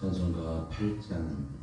찬송가 8장입니다.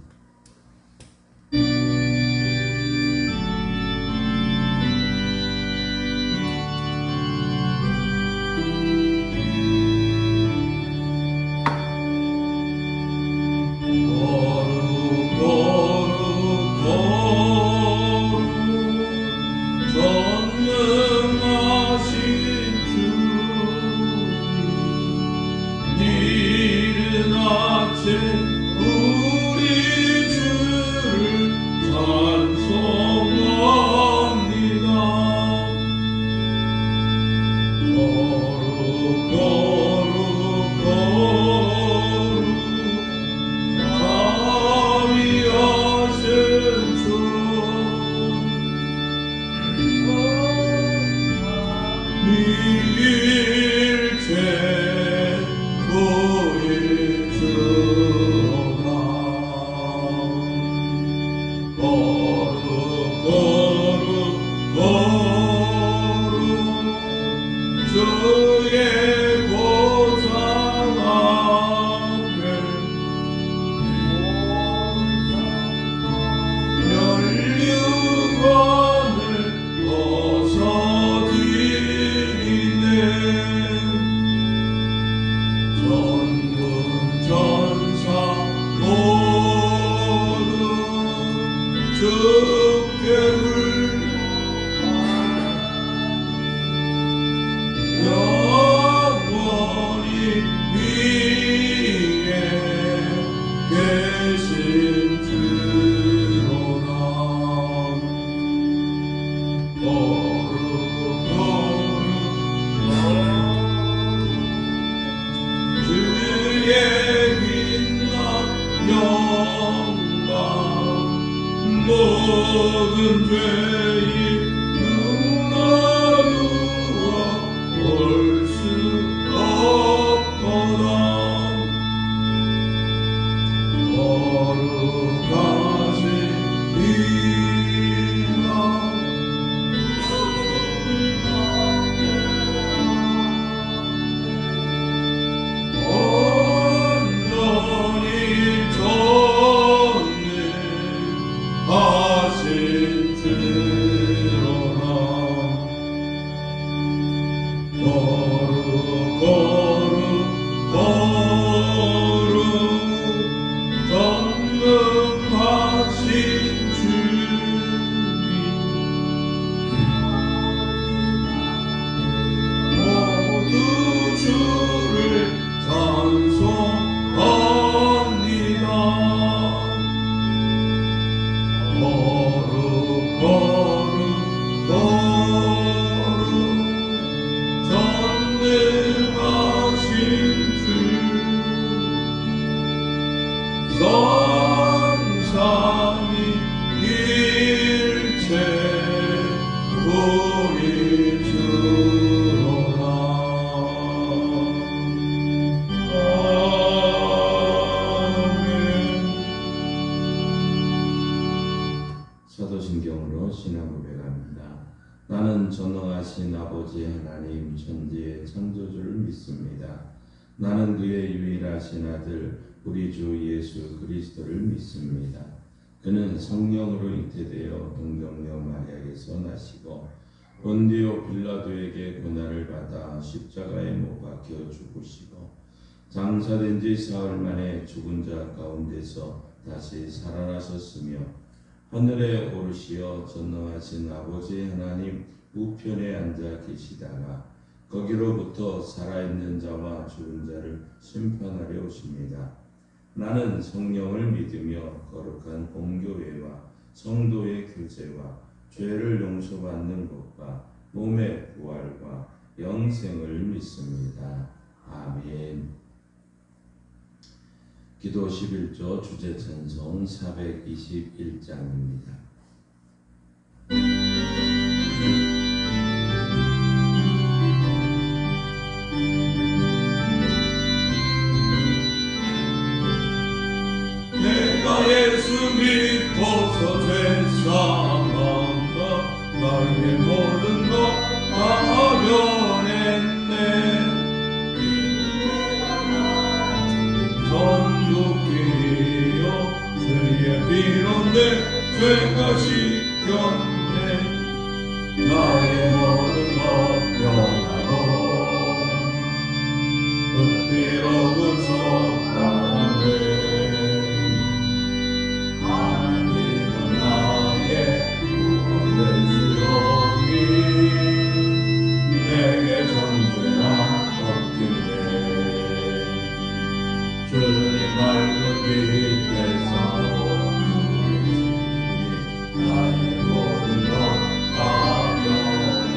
모든 죄인 눈으로 볼 수 없도다. 거룩하시리라. 온전히 전능하신 주로다. 거룩 전능하신 주님, 모두 주를 찬송합니다. 거룩 전능하신 주, 선삼위 일체 우리 주로다. 아멘. 사도신경으로 신앙 고백합니다. 나는 전능하신 아버지 하나님 천지의 창조주를 믿습니다. 나는 그의 유일하신 아들 우리 주 예수 그리스도를 믿습니다. 그는 성령으로 잉태되어 동정녀 마리아에게서 나시고 본디오 빌라도에게 고난을 받아 십자가에 못 박혀 죽으시고 장사된 지 사흘 만에 죽은 자 가운데서 다시 살아나셨으며 하늘에 오르시어 전능하신 아버지 하나님 우편에 앉아 계시다가 거기로부터 살아있는 자와 죽은 자를 심판하려 오십니다. 나는 성령을 믿으며 거룩한 공교회와 성도의 교제와 죄를 용서받는 것과 몸의 부활과 영생을 믿습니다. 아멘. 기도 11조 주제 찬송 421장입니다. 내가 예수 믿고서 죄 사함받아 나의 모든 것 다 변했네. 전국이 내게 정죄가 없길래 주님 맑은 빛에서 나의 모든 것 가려냈네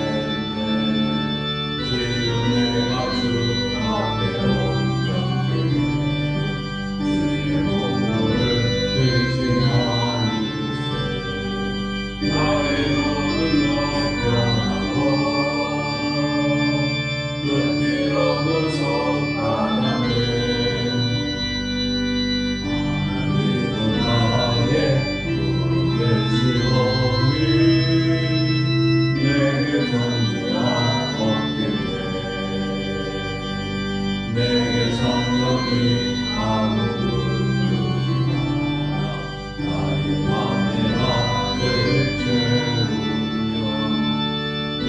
지금 내가 주 앞에 온전히 주의 공로를 의지하리세 나의 모든 것 변하고 끝이로부터 하나님 하나님은 나의 구원이시오니 내게 존재가 없길래 내게 성령이 아무것도 주지 마라 나의 맘에나 채우며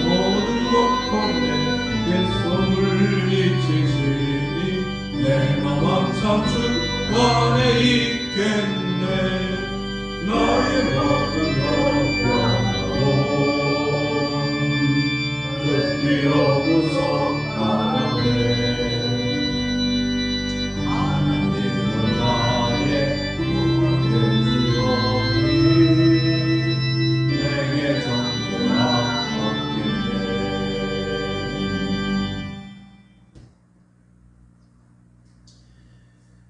모든 목kom에 물리치시니 내 맘 항상 주 안에 있겠네 나의 모든 것 변하고 끝이로부터 하나님 하나님은 나의 구원이시오니 내게 정죄가 없길래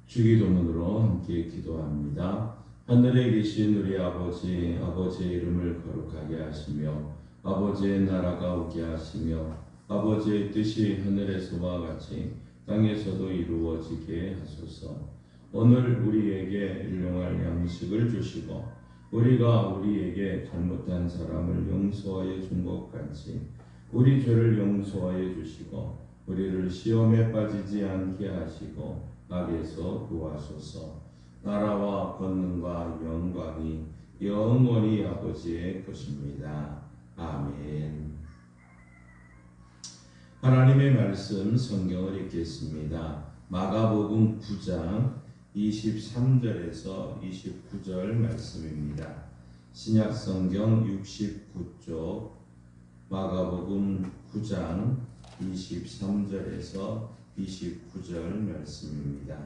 주기도문으로 함께 기도합니다. 하늘에 계신 우리 아버지, 아버지의 이름을 거룩하게 하시며 아버지의 나라가 오게 하시며 아버지의 뜻이 하늘에서와 같이 땅에서도 이루어지게 하소서. 오늘 우리에게 일용할 양식을 주시고 우리가 우리에게 잘못한 사람을 용서하여 준 것 같이 우리 죄를 용서하여 주시고 우리를 시험에 빠지지 않게 하시고 악에서 구하소서. 나라와 권능과 영광이 영원히 아버지의 것입니다. 아멘. 하나님의 말씀 성경을 읽겠습니다. 마가복음 9장 23절에서 29절 말씀입니다. 신약성경 69쪽 마가복음 9장 23절에서 29절 말씀입니다.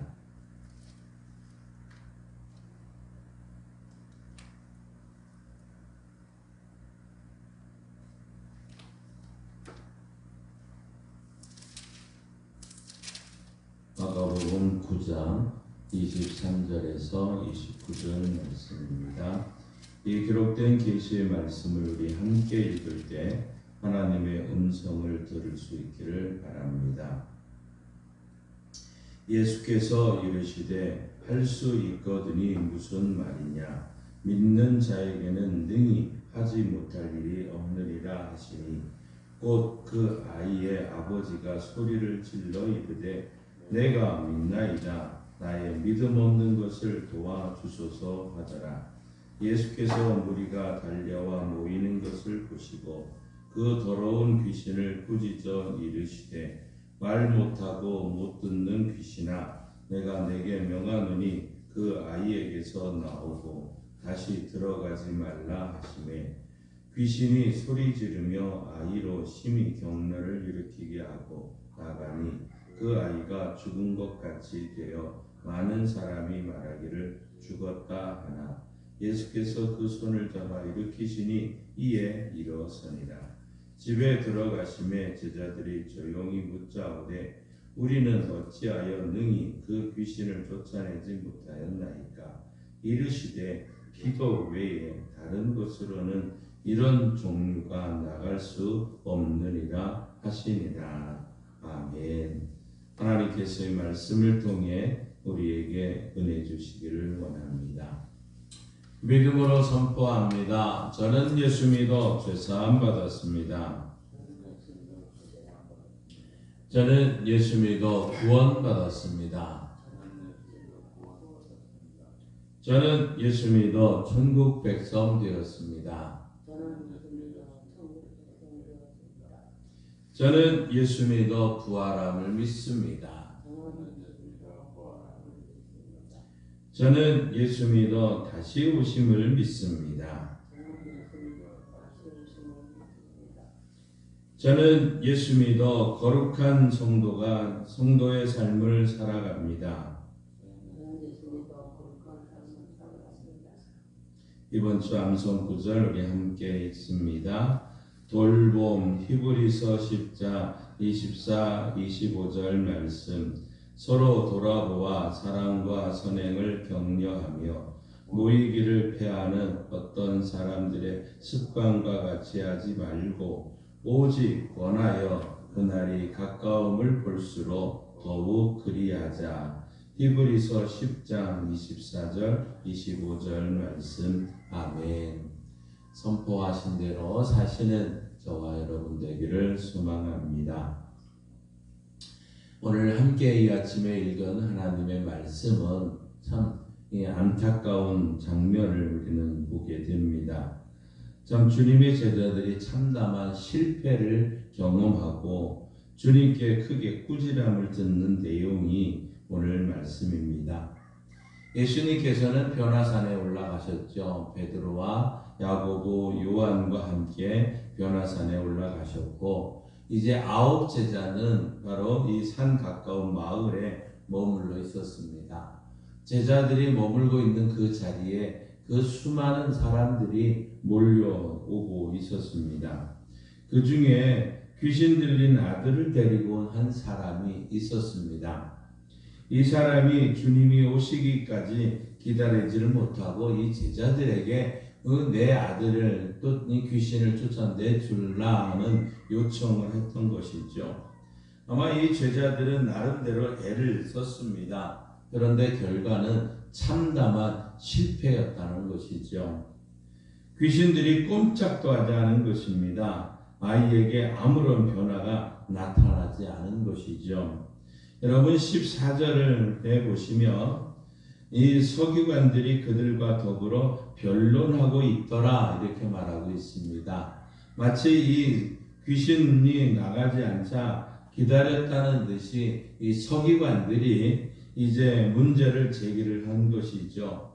마가복음 9장 23절에서 29절 말씀입니다. 이 기록된 계시의 말씀을 우리 함께 읽을 때 하나님의 음성을 들을 수 있기를 바랍니다. 예수께서 이르시되 할 수 있거든이 무슨 말이냐 믿는 자에게는 능히 하지 못할 일이 없느니라 하시니 곧 그 아이의 아버지가 소리를 질러 이르되 내가 믿나이다 나의 믿음 없는 것을 도와주소서 하더라. 예수께서 무리가 달려와 모이는 것을 보시고 그 더러운 귀신을 꾸짖어 이르시되 말 못하고 못 듣는 귀신아 내가 내게 명하노니 그 아이에게서 나오고 다시 들어가지 말라 하시매 귀신이 소리 지르며 아이로 심히 경련을 일으키게 하고 나가니 그 아이가 죽은 것 같이 되어 많은 사람이 말하기를 죽었다 하나 예수께서 그 손을 잡아 일으키시니 이에 일어서니라. 집에 들어가심에 제자들이 조용히 묻자오되 우리는 어찌하여 능히 그 귀신을 쫓아내지 못하였나이까. 이르시되 기도 외에 다른 곳으로는 이런 종류가 나갈 수 없느니라 하시니라. 아멘. 하나님께서의 말씀을 통해 우리에게 은혜 주시기를 원합니다. 믿음으로 선포합니다. 저는 예수 믿어 죄사함 받았습니다. 저는 예수 믿어 구원 받았습니다. 저는 예수 믿어 천국 백성 되었습니다. 저는 예수 믿어 부활함을 믿습니다. 저는 예수 믿어 다시 오심을 믿습니다. 저는 예수 믿어 거룩한 성도의 삶을 살아갑니다. 이번 주 암송 구절 우리 함께 읽습니다. 돌봄 히브리서 10장 24, 25절 말씀. 서로 돌아보아 사랑과 선행을 격려하며 모이기를 패하는 어떤 사람들의 습관과 같이 하지 말고 오직 원하여 그날이 가까움을 볼수록 더욱 그리하자. 히브리서 10장 24절 25절 말씀. 아멘. 선포하신 대로 사시는 저와 여러분 되기를 소망합니다. 오늘 함께 이 아침에 읽은 하나님의 말씀은 참 안타까운 장면을 우리는 보게 됩니다. 참 주님의 제자들이 참담한 실패를 경험하고 주님께 크게 꾸지람을 듣는 내용이 오늘 말씀입니다. 예수님께서는 변화산에 올라가셨죠. 베드로와 야고보, 요한과 함께 변화산에 올라가셨고 이제 9 제자는 바로 이 산 가까운 마을에 머물러 있었습니다. 제자들이 머물고 있는 그 자리에 그 수많은 사람들이 몰려오고 있었습니다. 그 중에 귀신 들린 아들을 데리고 온 한 사람이 있었습니다. 이 사람이 주님이 오시기까지 기다리지를 못하고 이 제자들에게 내 아들을 또 이 귀신을 쫓아내줄라 하는 요청을 했던 것이죠. 아마 이 제자들은 나름대로 애를 썼습니다. 그런데 결과는 참담한 실패였다는 것이죠. 귀신들이 꼼짝도 하지 않은 것입니다. 아이에게 아무런 변화가 나타나지 않은 것이죠. 여러분 14절을 해보시면 이 서기관들이 그들과 더불어 변론하고 있더라 이렇게 말하고 있습니다. 마치 이 귀신이 나가지 않자 기다렸다는 듯이 이 서기관들이 이제 문제를 제기를 한 것이죠.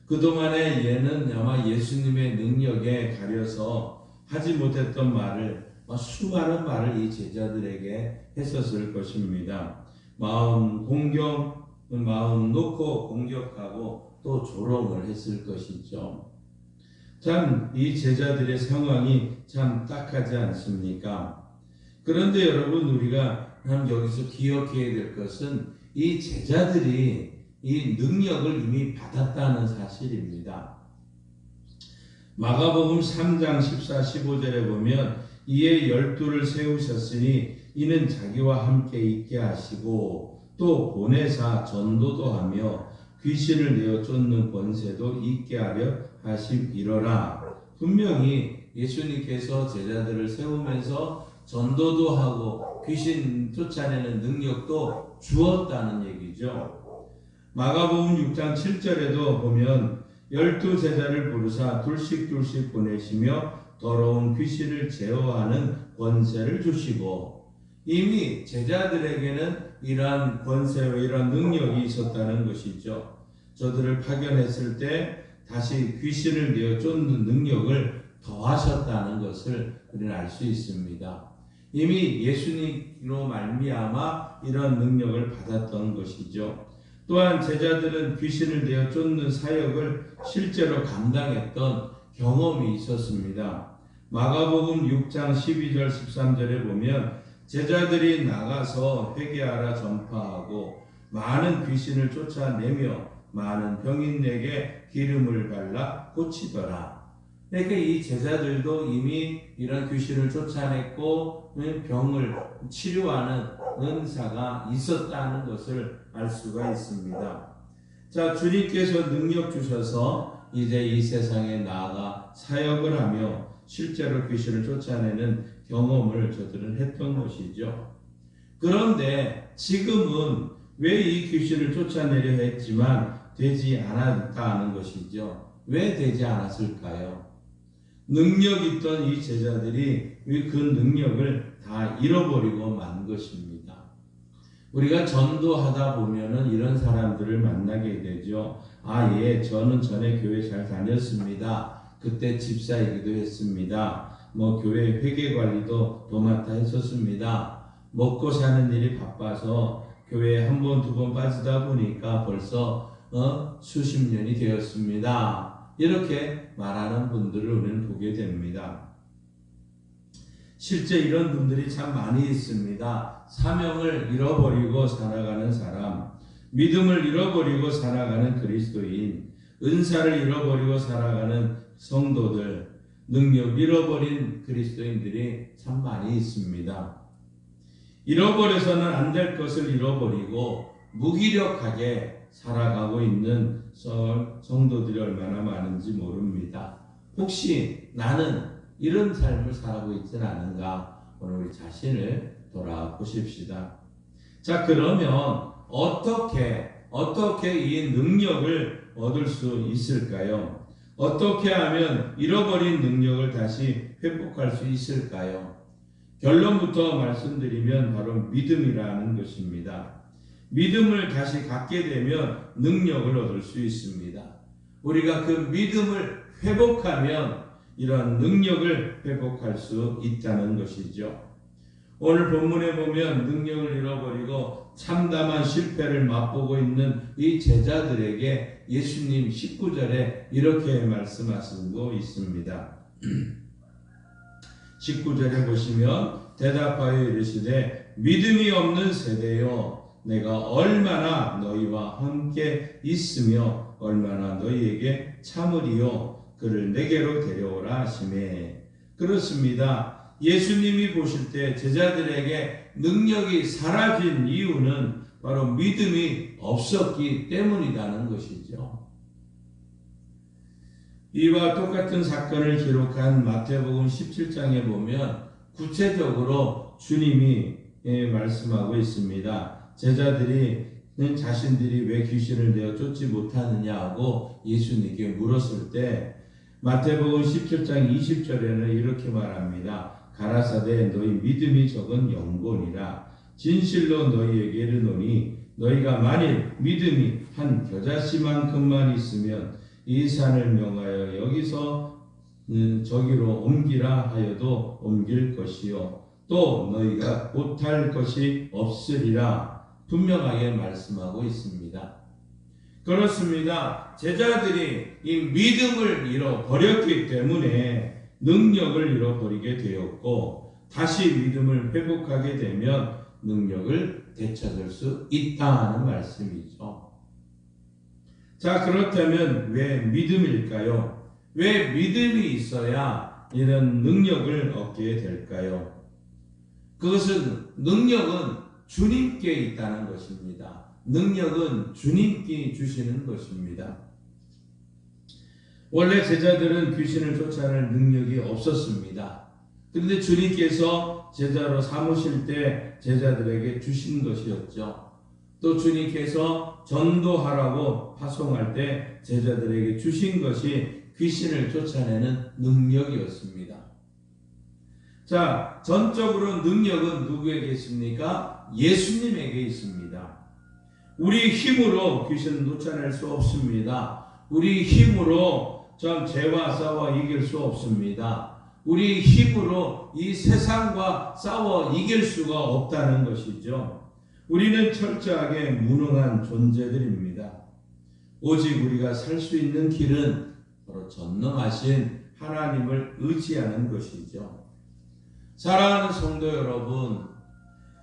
그동안에 얘는 아마 예수님의 능력에 가려서 하지 못했던 말을 수많은 말을 이 제자들에게 했었을 것입니다. 마음 놓고 공격하고 또 조롱을 했을 것이죠. 참 이 제자들의 상황이 참 딱하지 않습니까? 그런데 여러분 우리가 여기서 기억해야 될 것은 이 제자들이 이 능력을 이미 받았다는 사실입니다. 마가복음 3장 14, 15절에 보면 이에 12를 세우셨으니 이는 자기와 함께 있게 하시고 또 보내사 전도도 하며 귀신을 내어 쫓는 권세도 있게 하려 하심이로라. 분명히 예수님께서 제자들을 세우면서 전도도 하고 귀신 쫓아내는 능력도 주었다는 얘기죠. 마가복음 6장 7절에도 보면 12 제자를 부르사 둘씩 보내시며 더러운 귀신을 제어하는 권세를 주시고 이미 제자들에게는 이러한 권세와 이러한 능력이 있었다는 것이죠. 저들을 파견했을 때 다시 귀신을 내어 쫓는 능력을 더하셨다는 것을 우리는 알 수 있습니다. 이미 예수님으로 말미암아 이런 능력을 받았던 것이죠. 또한 제자들은 귀신을 내어 쫓는 사역을 실제로 감당했던 경험이 있었습니다. 마가복음 6장 12절 13절에 보면 제자들이 나가서 회개하라 전파하고 많은 귀신을 쫓아내며 많은 병인에게 기름을 발라 고치더라. 그러니까 이 제자들도 이미 이런 귀신을 쫓아냈고 병을 치료하는 은사가 있었다는 것을 알 수가 있습니다. 자, 주님께서 능력 주셔서 이제 이 세상에 나아가 사역을 하며 실제로 귀신을 쫓아내는 경험을 저들은 했던 것이죠. 그런데 지금은 왜 이 귀신을 쫓아내려 했지만 되지 않았다는 것이죠. 왜 되지 않았을까요? 능력 있던 이 제자들이 그 능력을 다 잃어버리고 만 것입니다. 우리가 전도하다 보면은 이런 사람들을 만나게 되죠. 예, 저는 전에 교회 잘 다녔습니다. 그때 집사이기도 했습니다. 교회 회계 관리도 도맡아 했었습니다. 먹고 사는 일이 바빠서 교회에 한 번, 두 번 빠지다 보니까 벌써 수십 년이 되었습니다. 이렇게 말하는 분들을 우리는 보게 됩니다. 실제 이런 분들이 참 많이 있습니다. 사명을 잃어버리고 살아가는 사람, 믿음을 잃어버리고 살아가는 그리스도인, 은사를 잃어버리고 살아가는 성도들, 능력 잃어버린 그리스도인들이 참 많이 있습니다. 잃어버려서는 안 될 것을 잃어버리고 무기력하게 살아가고 있는 성도들이 얼마나 많은지 모릅니다. 혹시 나는 이런 삶을 살아가고 있지는 않은가? 오늘 우리 자신을 돌아보십시다. 자, 그러면 어떻게 이 능력을 얻을 수 있을까요? 어떻게 하면 잃어버린 능력을 다시 회복할 수 있을까요? 결론부터 말씀드리면 바로 믿음이라는 것입니다. 믿음을 다시 갖게 되면 능력을 얻을 수 있습니다. 우리가 그 믿음을 회복하면 이런 능력을 회복할 수 있다는 것이죠. 오늘 본문에 보면 능력을 잃어버리고 참담한 실패를 맛보고 있는 이 제자들에게 예수님 19절에 이렇게 말씀하시고 있습니다. 19절에 보시면 대답하여 이르시되 믿음이 없는 세대여 내가 얼마나 너희와 함께 있으며 얼마나 너희에게 참으리요 그를 내게로 데려오라 하시매. 그렇습니다. 예수님이 보실 때 제자들에게 능력이 사라진 이유는 바로 믿음이 없었기 때문이라는 것이죠. 이와 똑같은 사건을 기록한 마태복음 17장에 보면 구체적으로 주님이 말씀하고 있습니다. 제자들이 자신들이 왜 귀신을 내어 쫓지 못하느냐 하고 예수님께 물었을 때 마태복음 17장 20절에는 이렇게 말합니다. 가라사대 너희 믿음이 적은 영혼이라 진실로 너희에게 이르노니 너희가 만일 믿음이 한 겨자씨만큼만 있으면 이 산을 명하여 여기서 저기로 옮기라 하여도 옮길 것이요 또 너희가 못할 것이 없으리라 분명하게 말씀하고 있습니다. 그렇습니다. 제자들이 이 믿음을 잃어버렸기 때문에 능력을 잃어버리게 되었고 다시 믿음을 회복하게 되면 능력을 되찾을 수 있다는 말씀이죠. 자, 그렇다면 왜 믿음일까요? 왜 믿음이 있어야 이런 능력을 얻게 될까요? 능력은 주님께 있다는 것입니다. 능력은 주님께 주시는 것입니다. 원래 제자들은 귀신을 쫓아낼 능력이 없었습니다. 그런데 주님께서 제자로 삼으실 때 제자들에게 주신 것이었죠. 또 주님께서 전도하라고 파송할 때 제자들에게 주신 것이 귀신을 쫓아내는 능력이었습니다. 자, 전적으로 능력은 누구에게 있습니까? 예수님에게 있습니다. 우리 힘으로 귀신을 쫓아낼 수 없습니다. 우리 힘으로 죄와 싸워 이길 수 없습니다. 우리 힘으로 이 세상과 싸워 이길 수가 없다는 것이죠. 우리는 철저하게 무능한 존재들입니다. 오직 우리가 살 수 있는 길은 바로 전능하신 하나님을 의지하는 것이죠. 사랑하는 성도 여러분,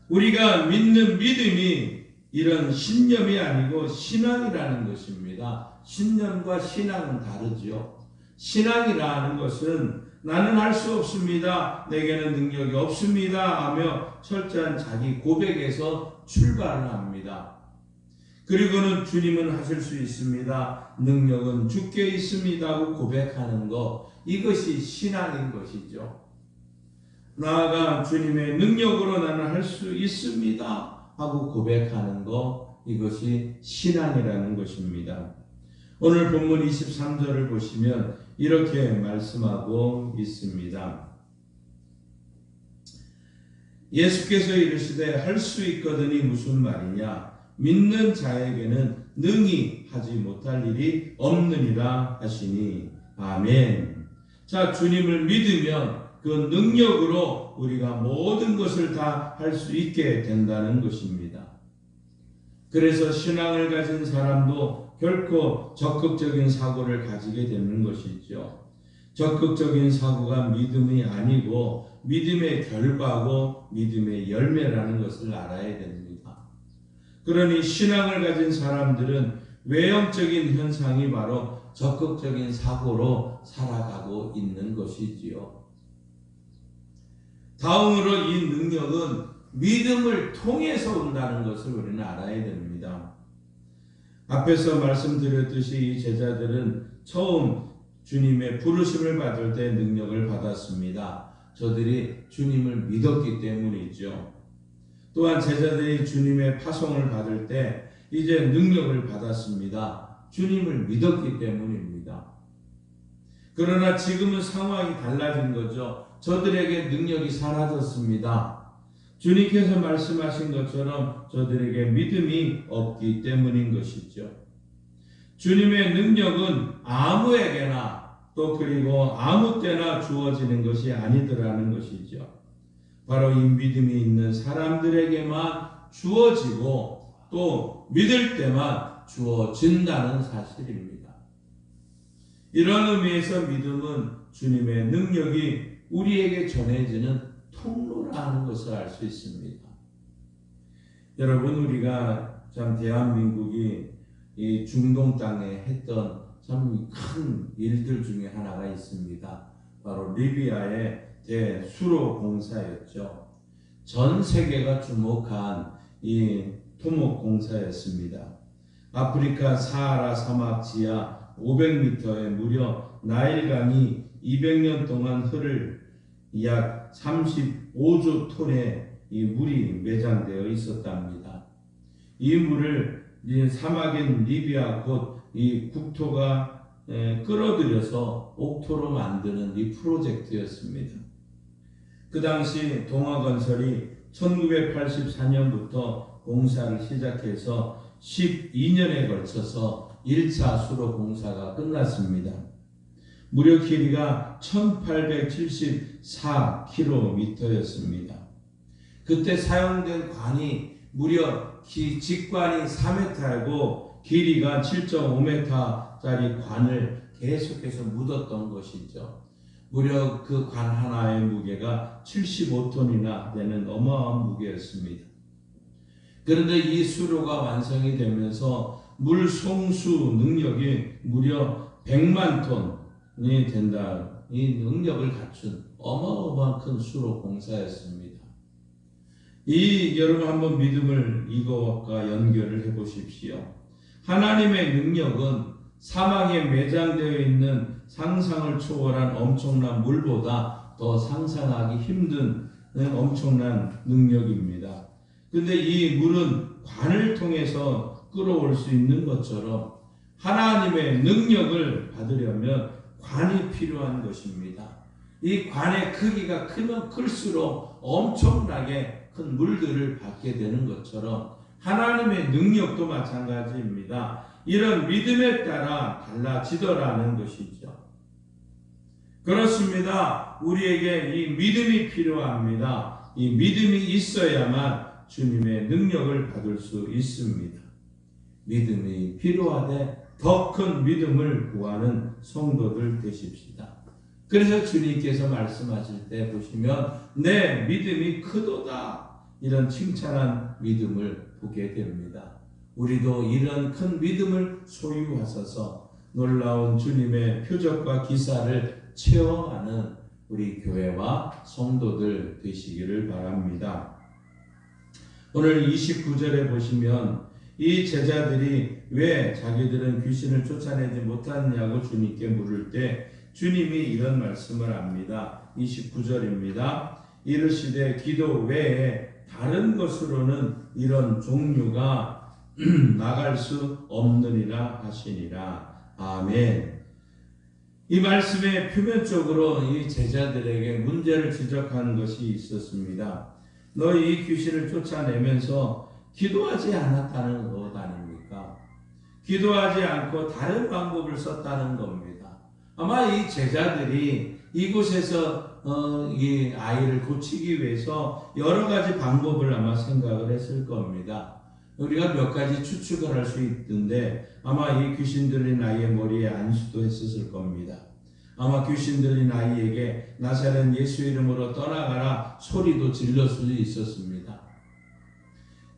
우리가 믿는 믿음이 이런 신념이 아니고 신앙이라는 것입니다. 신념과 신앙은 다르죠. 신앙이라는 것은 나는 할 수 없습니다. 내게는 능력이 없습니다. 하며 철저한 자기 고백에서 출발을 합니다. 그리고는 주님은 하실 수 있습니다. 능력은 주께 있습니다. 하고 고백하는 것. 이것이 신앙인 것이죠. 나아가 주님의 능력으로 나는 할 수 있습니다. 하고 고백하는 것. 이것이 신앙이라는 것입니다. 오늘 본문 23절을 보시면 이렇게 말씀하고 있습니다. 예수께서 이르시되 할 수 있거든이 무슨 말이냐? 믿는 자에게는 능히 하지 못할 일이 없느니라 하시니. 아멘. 자, 주님을 믿으면 그 능력으로 우리가 모든 것을 다 할 수 있게 된다는 것입니다. 그래서 신앙을 가진 사람도 결코 적극적인 사고를 가지게 되는 것이죠. 적극적인 사고가 믿음이 아니고 믿음의 결과고 믿음의 열매라는 것을 알아야 됩니다. 그러니 신앙을 가진 사람들은 외형적인 현상이 바로 적극적인 사고로 살아가고 있는 것이지요. 다음으로 이 능력은 믿음을 통해서 온다는 것을 우리는 알아야 됩니다. 앞에서 말씀드렸듯이 이 제자들은 처음 주님의 부르심을 받을 때 능력을 받았습니다. 저들이 주님을 믿었기 때문이죠. 또한 제자들이 주님의 파송을 받을 때 이제 능력을 받았습니다. 주님을 믿었기 때문입니다. 그러나 지금은 상황이 달라진 거죠. 저들에게 능력이 사라졌습니다. 주님께서 말씀하신 것처럼 저들에게 믿음이 없기 때문인 것이죠. 주님의 능력은 아무에게나 또 그리고 아무 때나 주어지는 것이 아니더라는 것이죠. 바로 이 믿음이 있는 사람들에게만 주어지고 또 믿을 때만 주어진다는 사실입니다. 이런 의미에서 믿음은 주님의 능력이 우리에게 전해지는 통로라는 것을 알 수 있습니다. 여러분, 우리가 참 대한민국이 이 중동 땅에 했던 참 큰 일들 중에 하나가 있습니다. 바로 리비아의 대수로 공사였죠. 전 세계가 주목한 이 토목 공사였습니다. 아프리카 사하라 사막 지하 500m에 무려 나일강이 200년 동안 흐를 약 35조 톤의 이 물이 매장되어 있었답니다. 이 물을 사막인 리비아 곧 이 국토가 끌어들여서 옥토로 만드는 이 프로젝트였습니다. 그 당시 동아건설이 1984년부터 공사를 시작해서 12년에 걸쳐서 1차 수로 공사가 끝났습니다. 무려 길이가 1874km였습니다. 그때 사용된 관이 무려 직관이 4m이고 길이가 7.5m짜리 관을 계속해서 묻었던 것이죠. 무려 그 관 하나의 무게가 75톤이나 되는 어마어마한 무게였습니다. 그런데 이 수로가 완성이 되면서 물 송수 능력이 무려 100만 톤이 된다. 이 능력을 갖춘 어마어마한 큰 수로 공사였습니다. 여러분 한번 믿음을 이것과 연결을 해보십시오. 하나님의 능력은 사막에 매장되어 있는 상상을 초월한 엄청난 물보다 더 상상하기 힘든 엄청난 능력입니다. 근데 이 물은 관을 통해서 끌어올 수 있는 것처럼 하나님의 능력을 받으려면 관이 필요한 것입니다. 이 관의 크기가 크면 클수록 엄청나게 큰 물들을 받게 되는 것처럼 하나님의 능력도 마찬가지입니다. 이런 믿음에 따라 달라지더라는 것이죠. 그렇습니다. 우리에게 이 믿음이 필요합니다. 이 믿음이 있어야만 주님의 능력을 받을 수 있습니다. 믿음이 필요하되 더 큰 믿음을 구하는 성도들 되십시다. 그래서 주님께서 말씀하실 때 보시면 내 믿음이 크도다 이런 칭찬한 믿음을 보게 됩니다. 우리도 이런 큰 믿음을 소유하셔서 놀라운 주님의 표적과 기사를 체험하는 우리 교회와 성도들 되시기를 바랍니다. 오늘 29절에 보시면 이 제자들이 왜 자기들은 귀신을 쫓아내지 못하느냐고 주님께 물을 때 주님이 이런 말씀을 합니다. 29절입니다. 이르시되 기도 외에 다른 것으로는 이런 종류가 나갈 수 없느니라 하시니라. 아멘. 이 말씀에 표면적으로 이 제자들에게 문제를 지적하는 것이 있었습니다. 너희 이 귀신을 쫓아내면서 기도하지 않았다는 것 아닙니까? 기도하지 않고 다른 방법을 썼다는 겁니다. 아마 이 제자들이 이곳에서 이 아이를 고치기 위해서 여러 가지 방법을 아마 생각을 했을 겁니다. 우리가 몇 가지 추측을 할 수 있는데 아마 이 귀신 들린 아이의 머리에 안수도 했었을 겁니다. 아마 귀신 들린 아이에게 나사렛 예수 이름으로 떠나가라 소리도 질렀을 수도 있었습니다.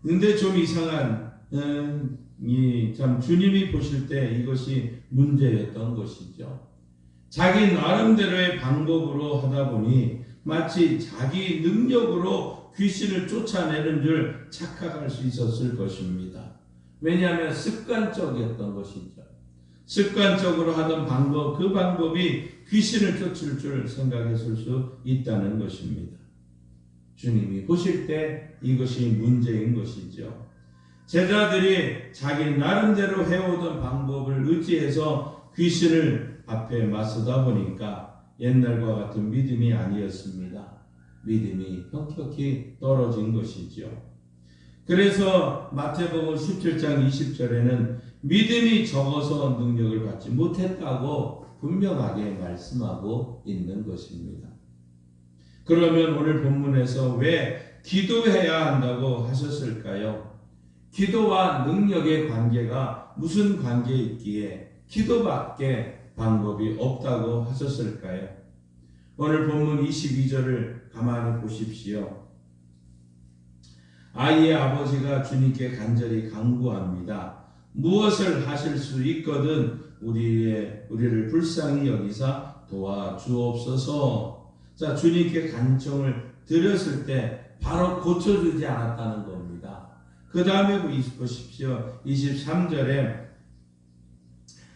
근데 좀 이상한 참 주님이 보실 때 이것이 문제였던 것이죠. 자기 나름대로의 방법으로 하다 보니 마치 자기 능력으로 귀신을 쫓아내는 줄 착각할 수 있었을 것입니다. 왜냐하면 습관적이었던 것이죠. 습관적으로 하던 방법, 그 방법이 귀신을 쫓을 줄 생각했을 수 있다는 것입니다. 주님이 보실 때 이것이 문제인 것이죠. 제자들이 자기 나름대로 해오던 방법을 의지해서 귀신을 앞에 맞서다 보니까 옛날과 같은 믿음이 아니었습니다. 믿음이 현격히 떨어진 것이죠. 그래서 마태복음 17장 20절에는 믿음이 적어서 능력을 받지 못했다고 분명하게 말씀하고 있는 것입니다. 그러면 오늘 본문에서 왜 기도해야 한다고 하셨을까요? 기도와 능력의 관계가 무슨 관계에 있기에 기도밖에 방법이 없다고 하셨을까요? 오늘 본문 22절을 가만히 보십시오. 아이의 아버지가 주님께 간절히 간구합니다. 무엇을 하실 수 있거든 우리를 불쌍히 여기사 도와주옵소서. 자, 주님께 간청을 드렸을 때 바로 고쳐주지 않았다는 겁니다. 그 다음에 보십시오. 23절에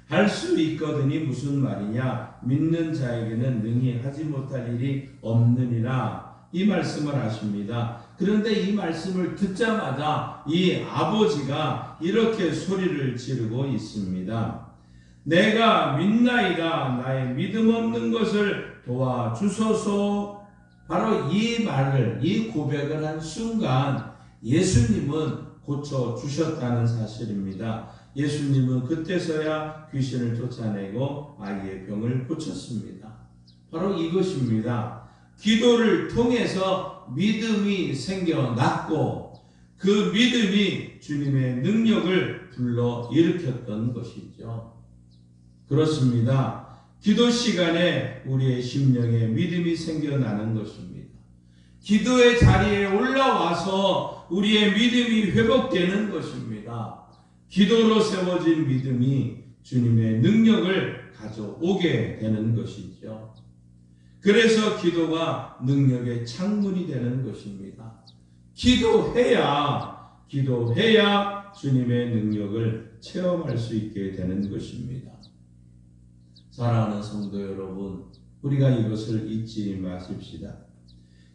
할 수 있거든이 무슨 말이냐? 믿는 자에게는 능히 하지 못할 일이 없느니라. 이 말씀을 하십니다. 그런데 이 말씀을 듣자마자 이 아버지가 이렇게 소리를 지르고 있습니다. 내가 믿나이다. 나의 믿음 없는 것을 도와주소서. 바로 이 말을, 이 고백을 한 순간 예수님은 고쳐주셨다는 사실입니다. 예수님은 그때서야 귀신을 쫓아내고 아이의 병을 고쳤습니다. 바로 이것입니다. 기도를 통해서 믿음이 생겨났고 그 믿음이 주님의 능력을 불러 일으켰던 것이죠. 그렇습니다. 기도 시간에 우리의 심령에 믿음이 생겨나는 것입니다. 기도의 자리에 올라와서 우리의 믿음이 회복되는 것입니다. 기도로 세워진 믿음이 주님의 능력을 가져오게 되는 것이죠. 그래서 기도가 능력의 창문이 되는 것입니다. 기도해야 주님의 능력을 체험할 수 있게 되는 것입니다. 사랑하는 성도 여러분, 우리가 이것을 잊지 마십시다.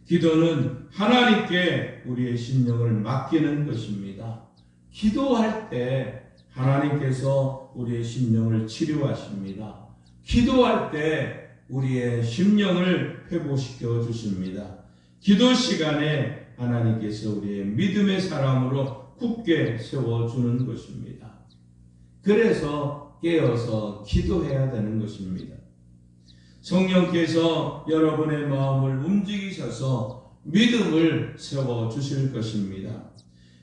기도는 하나님께 우리의 심령을 맡기는 것입니다. 기도할 때 하나님께서 우리의 심령을 치료하십니다. 기도할 때 우리의 심령을 회복시켜 주십니다. 기도 시간에 하나님께서 우리의 믿음의 사람으로 굳게 세워주는 것입니다. 그래서 깨어서 기도해야 되는 것입니다. 성령께서 여러분의 마음을 움직이셔서 믿음을 세워주실 것입니다.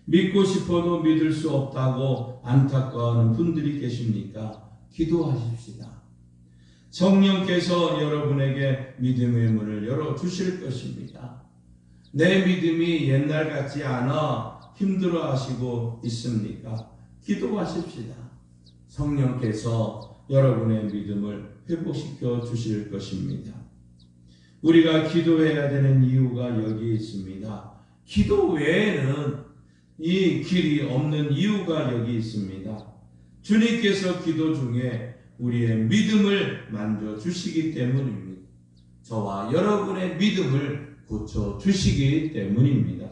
믿고 싶어도 믿을 수 없다고 안타까워하는 분들이 계십니까? 기도하십시다. 성령께서 여러분에게 믿음의 문을 열어주실 것입니다. 내 믿음이 옛날 같지 않아 힘들어하시고 있습니까? 기도하십시다. 성령께서 여러분의 믿음을 회복시켜 주실 것입니다. 우리가 기도해야 되는 이유가 여기 있습니다. 기도 외에는 이 길이 없는 이유가 여기 있습니다. 주님께서 기도 중에 우리의 믿음을 만져주시기 때문입니다. 저와 여러분의 믿음을 고쳐주시기 때문입니다.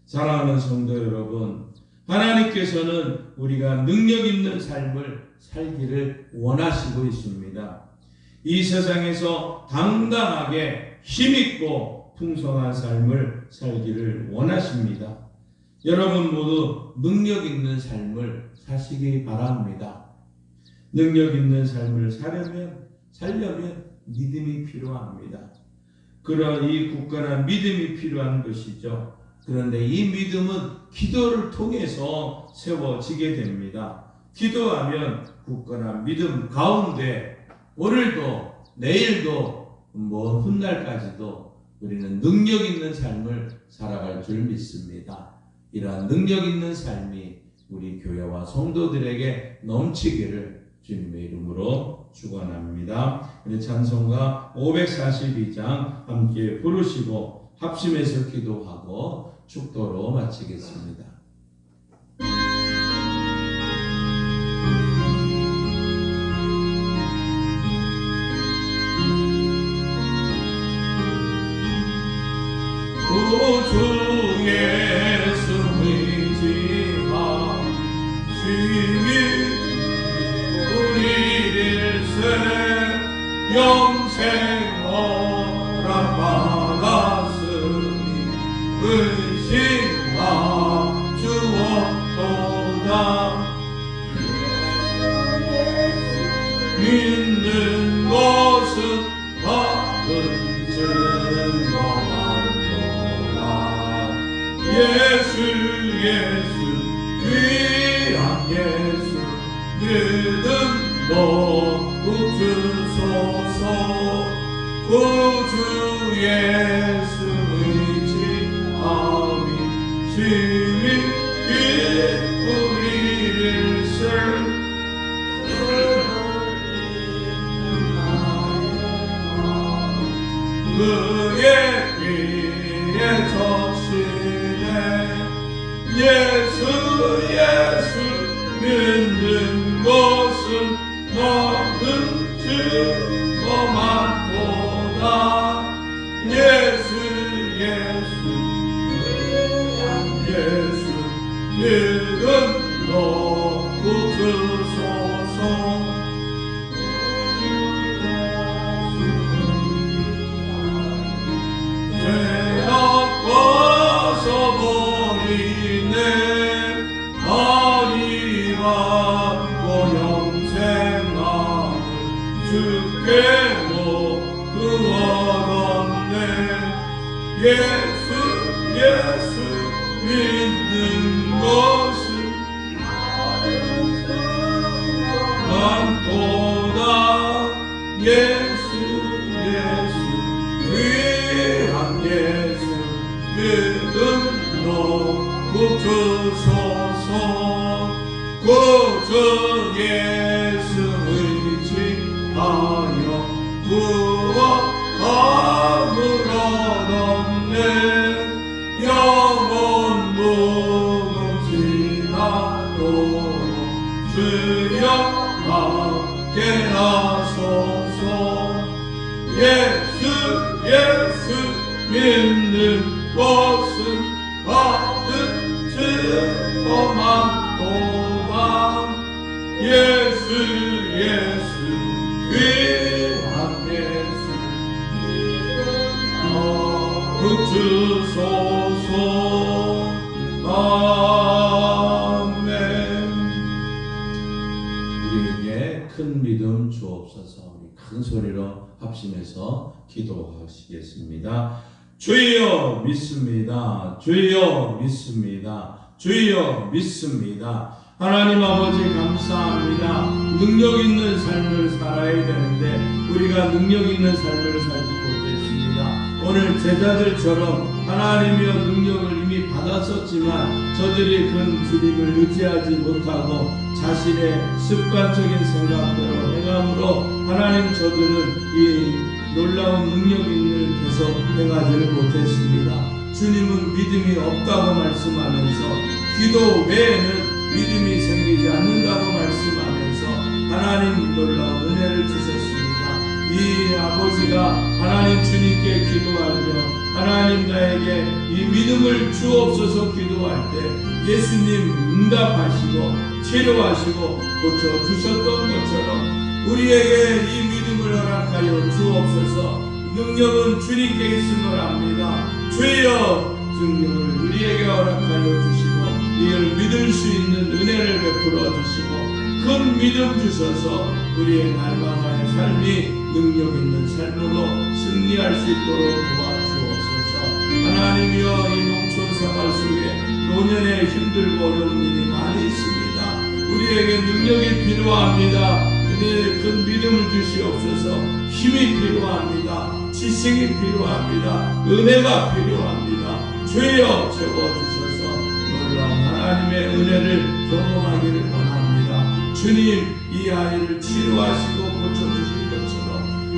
사랑하는 성도 여러분, 하나님께서는 우리가 능력 있는 삶을 살기를 원하시고 있습니다. 이 세상에서 당당하게 힘있고 풍성한 삶을 살기를 원하십니다. 여러분 모두 능력 있는 삶을 사시기 바랍니다. 능력 있는 삶을 살려면 믿음이 필요합니다. 그런 이 굳건한 믿음이 필요한 것이죠. 그런데 이 믿음은 기도를 통해서 세워지게 됩니다. 기도하면 굳건한 믿음 가운데 오늘도 내일도 먼 훗날까지도 우리는 능력 있는 삶을 살아갈 줄 믿습니다. 이러한 능력 있는 삶이 우리 교회와 성도들에게 넘치기를 주님의 이름으로 축원합니다. 우리 찬송가 542장 함께 부르시고 합심해서 기도하고 축도로 마치겠습니다. 구주 예수 의지하 주님이 우리 일세 영생 허락받았으니 의심하 주옵도다. 믿는 것은 받은 증거만도다. 예수 예수 귀한 예수 믿음도 구주소서. 구주 예수 의지하니 심히 우리를 쓸 그의 피에 적시네. 예수 예수 믿는 것은 너는 증거만도다. 예수 예수 예수 믿음도 구주소서. 죄악 벗어버리네. 아니와 영생함을 주께 얻었네. 예수 예수 믿는 것은 많도다. 예수 예수 귀한 예수 믿음도 구주소서. 구주 예수 의지하여 구원함을 얻었네. 영원 무궁지나도록 주여 함께 하소서. 예수 예수 믿는 것은 받은 증거만도다. 예수 예수 귀한 예수 구주소서. 아멘. 우리에게 큰 믿음 주옵소서. 우리 큰 소리로 합심해서 기도하시겠습니다. 주여 믿습니다. 주여 믿습니다. 주여 믿습니다. 하나님 아버지 감사합니다. 능력 있는 삶을 살아야 되는데 우리가 능력 있는 삶을 살지 못했습니다. 오늘 제자들처럼 하나님이여 능력을 이미 받았었지만 저들이 그 주님을 의지하지 못하고 자신의 습관적인 생각대로 행함으로 하나님 저들은 이 놀라운 능력을 계속 행하지를 못했습니다. 주님은 믿음이 없다고 말씀하면서 기도 외에는 믿음이 생기지 않는다고 말씀하면서 하나님 놀라운 은혜를 주셨습니다. 이 아버지가 하나님 주님께 기도하며 하나님 나에게 이 믿음을 주옵소서 기도할 때 예수님 응답하시고 치료하시고 고쳐주셨던 것처럼 우리에게 이 믿음을 허락하여 주옵소서. 능력은 주님께 있음을 압니다. 주여 능력을 우리에게 허락하여 주시고 이를 믿을 수 있는 은혜를 베풀어 주시고 큰 믿음 주셔서 우리의 날마다의 삶이 능력 있는 삶으로 승리할 수 있도록 도와주시옵소서. 하나님이여 이 농촌 생활 속에 노년에 힘들고 어려운 일이 많이 있습니다. 우리에게 능력이 필요합니다. 큰 믿음을 주시옵소서. 힘이 필요합니다. 지식이 필요합니다. 은혜가 필요합니다. 주여 채워주셔서 놀라운 하나님의 은혜를 경험하기를 원합니다. 주님, 이 아이를 치료하시고 고쳐주신 것처럼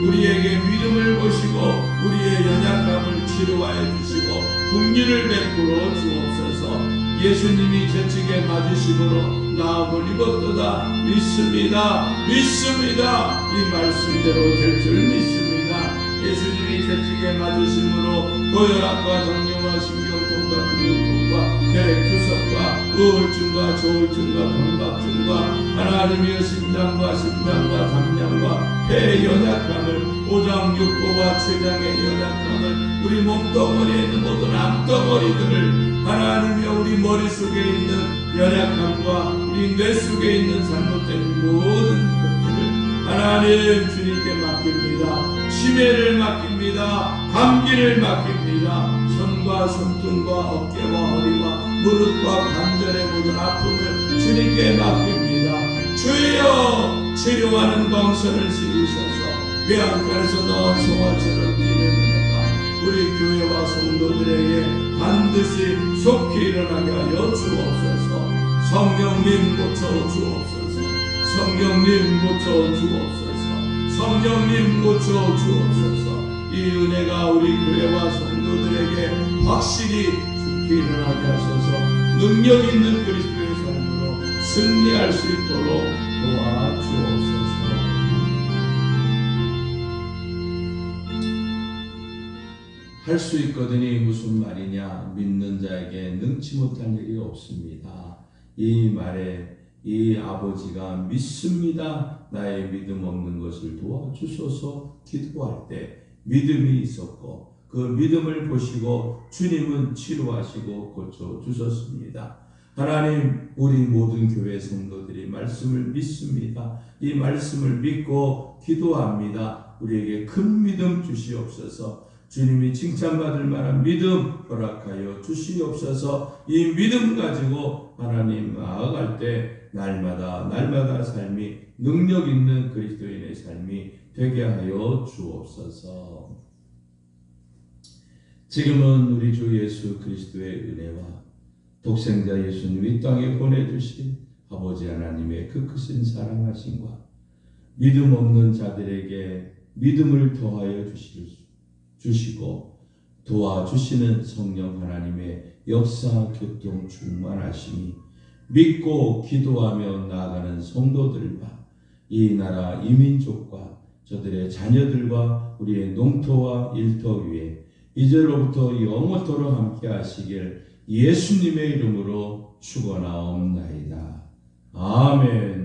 우리에게 믿음을 보시고 우리의 연약함을 치료하여 주시고 긍휼을 베풀어 주옵소서. 예수님이 저측에 맞으심으로 나음을 입었도다. 믿습니다. 믿습니다. 이 말씀대로 될 줄 믿습니다. 예수님이 저측에 맞으심으로 고혈압과 당뇨와 신경통과 근육통과 혈액투석과 우울증과 조울증과 변박증과 하나님의 심장과 담량과 폐의 연약함을 오장육부와 췌장의 연약함을 우리 몸덩어리에 있는 모든 암덩어리들을 하나님이여 우리 머릿속에 있는 연약함과 우리 뇌 속에 있는 잘못된 모든 것들을 하나님 주님께 맡깁니다. 치매를 맡깁니다. 감기를 맡깁니다. 손과 손등과 어깨와 허리와 무릎과 관절의 모든 아픔을 주님께 맡깁니다. 주여 치료하는 광선을 씌우셔서 외양간에서 넣은 송아처럼 뛰는 은혜가 우리 교회와 성도들에게 반드시 속히 일어나게 하여 주옵소서. 성령님 고쳐 주옵소서. 성령님 고쳐 주옵소서. 성령님 고쳐 주옵소서. 이 은혜가 우리 교회와 성도들에게 확실히 속히 일어나게 하소서. 능력 있는 그리스도의 삶으로 승리할 수 있도록 도와주옵소서. 할 수 있거든이 무슨 말이냐? 믿는 자에게 능치 못할 일이 없습니다. 이 말에 이 아버지가 믿습니다. 나의 믿음 없는 것을 도와주소서 기도할 때 믿음이 있었고 그 믿음을 보시고 주님은 치료하시고 고쳐주셨습니다. 하나님, 우리 모든 교회 성도들이 말씀을 믿습니다. 이 말씀을 믿고 기도합니다. 우리에게 큰 믿음 주시옵소서. 주님이 칭찬받을 만한 믿음 허락하여 주시옵소서. 이 믿음 가지고 하나님 나아갈 때 날마다 삶이 능력 있는 그리스도인의 삶이 되게 하여 주옵소서. 지금은 우리 주 예수 그리스도의 은혜와 독생자 예수님 이 땅에 보내주신 아버지 하나님의 그 크신 사랑하심과 믿음 없는 자들에게 믿음을 더하여 주시고 도와주시는 성령 하나님의 역사 교통 충만하심이 믿고 기도하며 나아가는 성도들과 이 나라 이민족과 저들의 자녀들과 우리의 농토와 일터 위에 이제로부터 영원토록 함께 하시길 예수님의 이름으로 축원하옵나이다. 아멘.